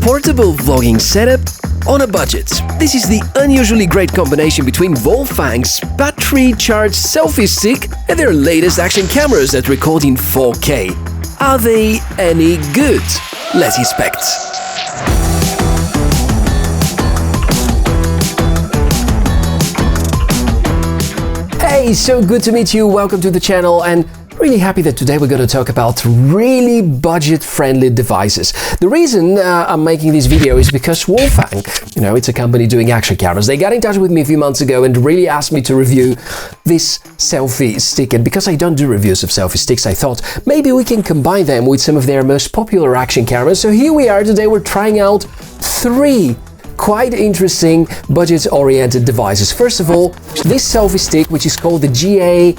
portable vlogging setup on a budget. This is the unusually great combination between Wolfang's battery-charged selfie stick and their latest action cameras that record in 4K. Are they any good? Let's inspect. Hey, so good to meet you. Welcome to the channel, and really happy that today we're going to talk about really budget-friendly devices. The reason I'm making this video is because Wolfang, it's a company doing action cameras. They got in touch with me a few months ago and really asked me to review this selfie stick. And because I don't do reviews of selfie sticks, I thought maybe we can combine them with some of their most popular action cameras. So here we are today. We're trying out three quite interesting budget-oriented devices. First of all, this selfie stick, which is called the GA200,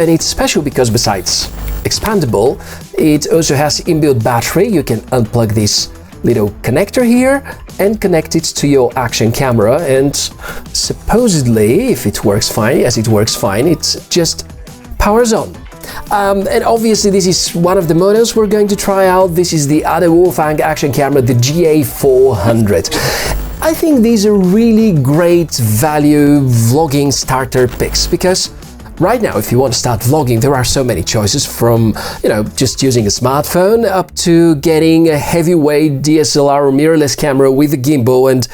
and it's special because besides expandable, it also has inbuilt battery. You can unplug this little connector here and connect it to your action camera, and supposedly, if it works fine, as it works fine, it just powers on. And obviously this is one of the models we're going to try out. This is the other Wolfang action camera, the GA400. I think these are really great value vlogging starter picks because right now, if you want to start vlogging, there are so many choices from, just using a smartphone up to getting a heavyweight DSLR or mirrorless camera with a gimbal and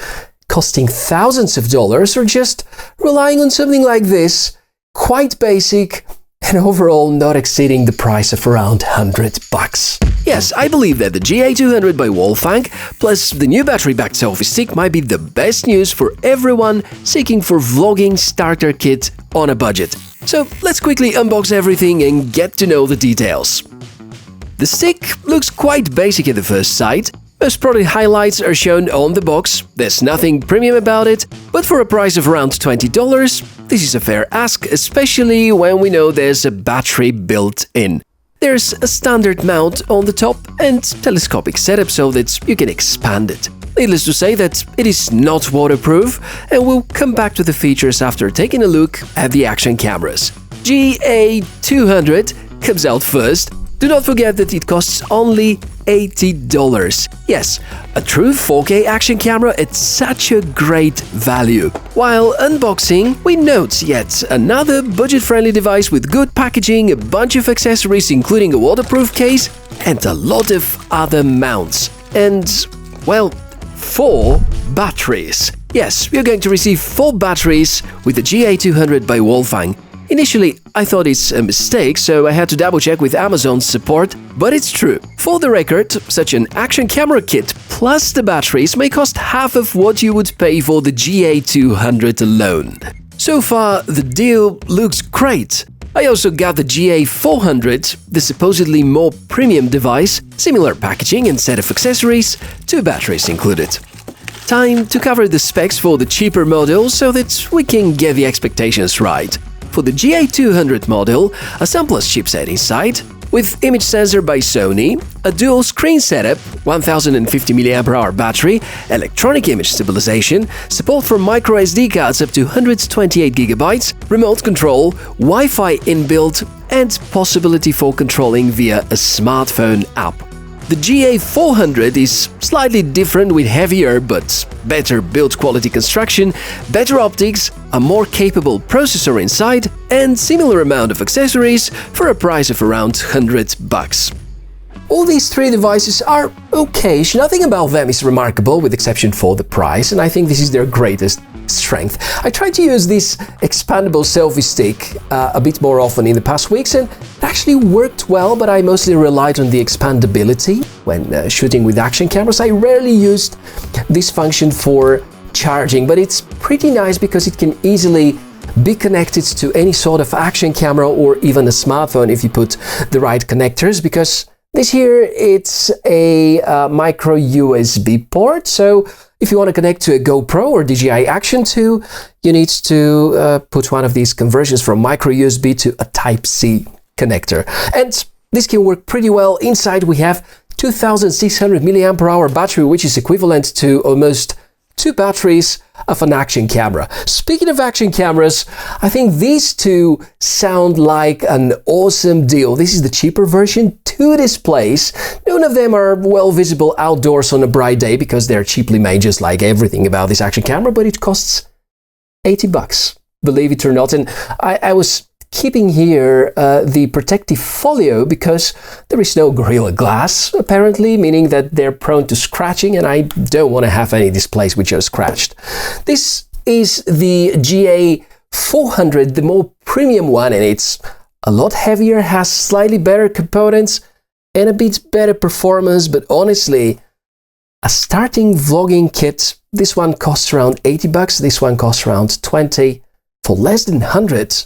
costing thousands of dollars, or just relying on something like this, quite basic, and overall not exceeding the price of around $100. Yes, I believe that the GA200 by Wolfang plus the new battery-backed selfie stick might be the best news for everyone seeking for vlogging starter kit on a budget. So let's quickly unbox everything and get to know the details. The stick looks quite basic at the first sight. Most product highlights are shown on the box. There's nothing premium about it, but for a price of around $20, this is a fair ask, especially when we know there's a battery built in. There's a standard mount on the top and telescopic setup so that you can expand it. Needless to say that it is not waterproof, and we'll come back to the features after taking a look at the action cameras. GA200 comes out first. Do not forget that it costs only $80. Yes, a true 4K action camera at such a great value. While unboxing, we note yet another budget-friendly device with good packaging, a bunch of accessories including a waterproof case, and a lot of other mounts. And, well, 4 batteries. Yes, you're going to receive 4 batteries with the GA200 by Wolfang. Initially, I thought it's a mistake, so I had to double-check with Amazon's support, but it's true. For the record, such an action camera kit plus the batteries may cost half of what you would pay for the GA200 alone. So far, the deal looks great. I also got the GA400, the supposedly more premium device, similar packaging and set of accessories, 2 batteries included. Time to cover the specs for the cheaper model so that we can get the expectations right. For the GA200 model, a SunPlus chipset inside, with image sensor by Sony, a dual screen setup, 1050 mAh battery, electronic image stabilization, support for micro SD cards up to 128GB, remote control, Wi-Fi inbuilt, and possibility for controlling via a smartphone app. The GA400 is slightly different with heavier but better build quality construction, better optics, a more capable processor inside, and similar amount of accessories for a price of around $100. All these 3 devices are okay, nothing about them is remarkable with exception for the price, and I think this is their greatest strength. I tried to use this expandable selfie stick a bit more often in the past weeks, and it actually worked well, but I mostly relied on the expandability when shooting with action cameras. I rarely used this function for charging, but it's pretty nice because it can easily be connected to any sort of action camera or even a smartphone if you put the right connectors, because this here, it's a micro USB port, so if you want to connect to a GoPro or DJI Action 2, you need to put one of these conversions from micro USB to a Type-C connector. And this can work pretty well. Inside we have 2600 mAh battery, which is equivalent to almost 2 batteries of an action camera. Speaking of action cameras, I think these two sound like an awesome deal. This is the cheaper version, 2 displays. None of them are well visible outdoors on a bright day because they're cheaply made, just like everything about this action camera, but it costs $80, believe it or not. And I was keeping here the protective folio because there is no Gorilla Glass, apparently, meaning that they're prone to scratching, and I don't want to have any displays which are scratched. This is the GA400, the more premium one, and it's a lot heavier, has slightly better components and a bit better performance, but honestly, a starting vlogging kit, this one costs around $80, this one costs around 20. For less than 100,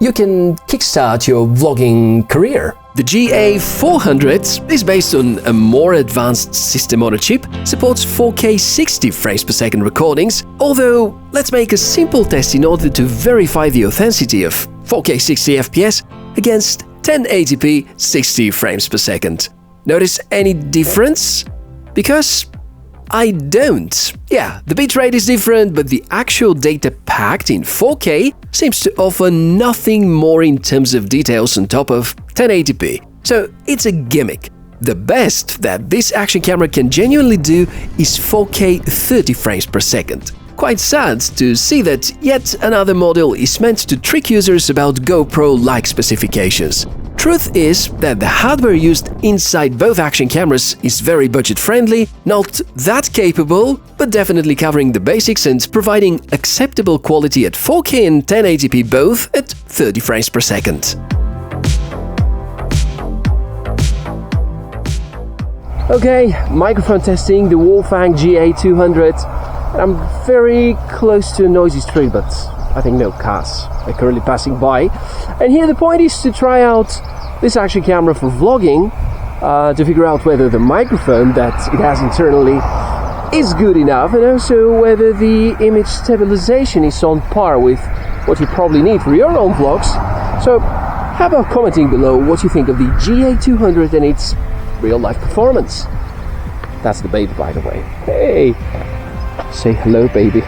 you can kickstart your vlogging career. The GA400 is based on a more advanced system on a chip, supports 4K 60 frames per second recordings, although let's make a simple test in order to verify the authenticity of 4K 60 FPS against 1080p 60 frames per second. Notice any difference? Because I don't. Yeah, the bitrate is different, but the actual data packed in 4K seems to offer nothing more in terms of details on top of 1080p. So it's a gimmick. The best that this action camera can genuinely do is 4K 30 frames per second. Quite sad to see that yet another model is meant to trick users about GoPro-like specifications. Truth is that the hardware used inside both action cameras is very budget-friendly, not that capable, but definitely covering the basics and providing acceptable quality at 4K and 1080p both at 30 frames per second. Okay, microphone testing, the Wolfang GA200. I'm very close to a noisy street, but I think no cars are currently passing by. And here the point is to try out this action camera for vlogging, to figure out whether the microphone that it has internally is good enough, and also whether the image stabilization is on par with what you probably need for your own vlogs. So how about commenting below what you think of the GA200 and its real-life performance? That's the baby, by the way. Hey! Say hello, baby.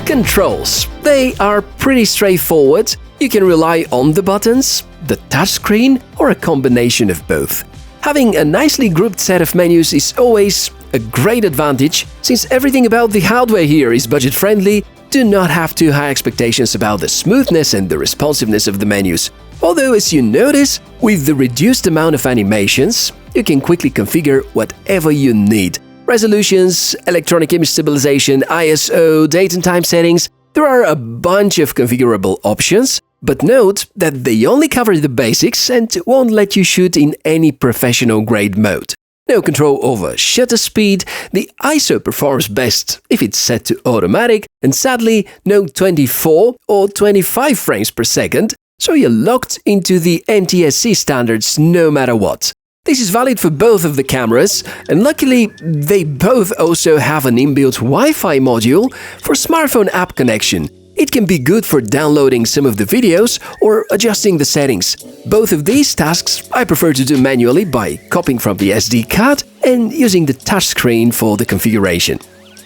Controls. They are pretty straightforward. You can rely on the buttons, the touchscreen, or a combination of both. Having a nicely grouped set of menus is always a great advantage, since everything about the hardware here is budget-friendly. Do not have too high expectations about the smoothness and the responsiveness of the menus. Although, as you notice, with the reduced amount of animations, you can quickly configure whatever you need. Resolutions, electronic image stabilization, ISO, date and time settings. There are a bunch of configurable options, but note that they only cover the basics and won't let you shoot in any professional-grade mode. No control over shutter speed, the ISO performs best if it's set to automatic, and sadly, no 24 or 25 frames per second, so you're locked into the NTSC standards no matter what. This is valid for both of the cameras, and luckily, they both also have an inbuilt Wi-Fi module for smartphone app connection. It can be good for downloading some of the videos or adjusting the settings. Both of these tasks I prefer to do manually by copying from the SD card and using the touchscreen for the configuration.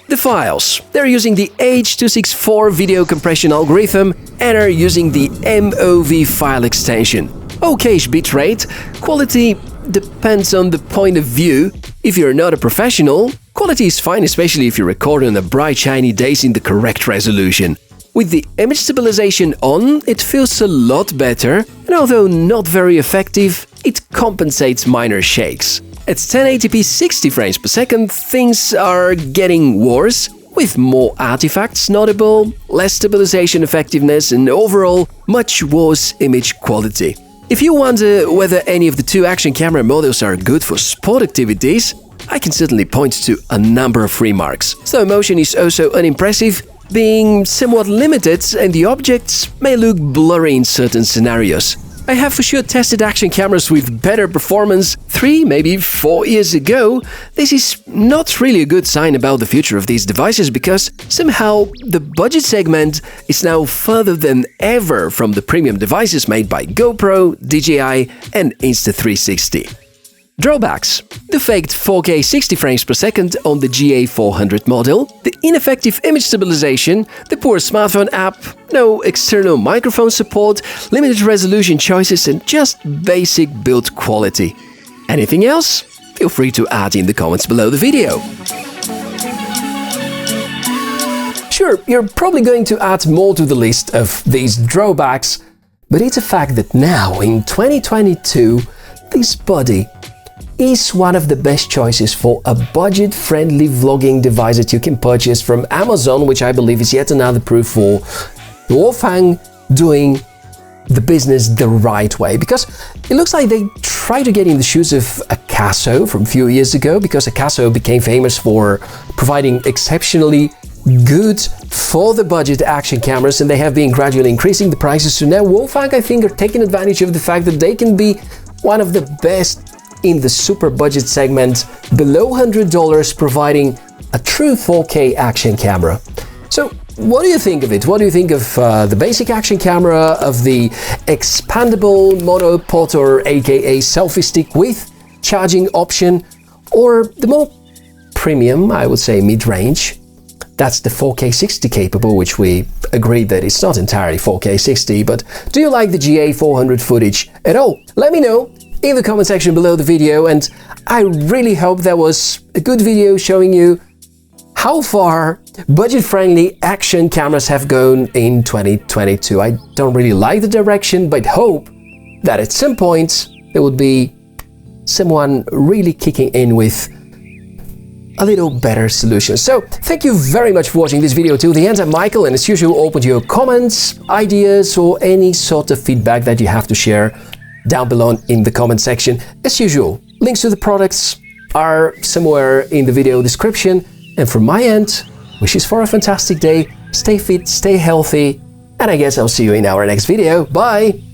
The files. They're using the H.264 video compression algorithm and are using the MOV file extension. Okay-ish bitrate. Quality depends on the point of view. If you're not a professional, quality is fine, especially if you record on a bright shiny days in the correct resolution. With the image stabilization on, it feels a lot better, and although not very effective, it compensates minor shakes. At 1080p 60 frames per second, things are getting worse, with more artifacts notable, less stabilization effectiveness, and overall much worse image quality. If you wonder whether any of the two action camera models are good for sport activities, I can certainly point to a number of remarks. Slow motion is also unimpressive, being somewhat limited, and the objects may look blurry in certain scenarios. I have for sure tested action cameras with better performance 3, maybe 4 years ago. This is not really a good sign about the future of these devices because somehow the budget segment is now further than ever from the premium devices made by GoPro, DJI and Insta360. Drawbacks: the faked 4K 60 frames per second on the GA400 model, the ineffective image stabilization, the poor smartphone app, no external microphone support, limited resolution choices and just basic build quality. Anything else? Feel free to add in the comments below the video. Sure, you're probably going to add more to the list of these drawbacks, but it's a fact that now, in 2022, this body is one of the best choices for a budget-friendly vlogging device that you can purchase from Amazon, which I believe is yet another proof for Wolfang doing the business the right way. Because it looks like they try to get in the shoes of Akaso from a few years ago, because Akaso became famous for providing exceptionally good for the budget action cameras, and they have been gradually increasing the prices. So now Wolfang, I think, are taking advantage of the fact that they can be one of the best in the super budget segment, below $100, providing a true 4K action camera. So what do you think of it? What do you think of the basic action camera, of the expandable monopod or aka selfie stick with charging option, or the more premium, I would say mid-range? That's the 4K 60 capable, which we agreed that it's not entirely 4K 60, but do you like the GA400 footage at all? Let me know in the comment section below the video, and I really hope that was a good video showing you how far budget-friendly action cameras have gone in 2022. I don't really like the direction, but hope that at some point there would be someone really kicking in with a little better solution. So, thank you very much for watching this video till the end. I'm Michael, and as usual, open to your comments, ideas, or any sort of feedback that you have to share down below in the comment section. As usual, links to the products are somewhere in the video description. And from my end, wishes for a fantastic day, stay fit, stay healthy, and I guess I'll see you in our next video. Bye!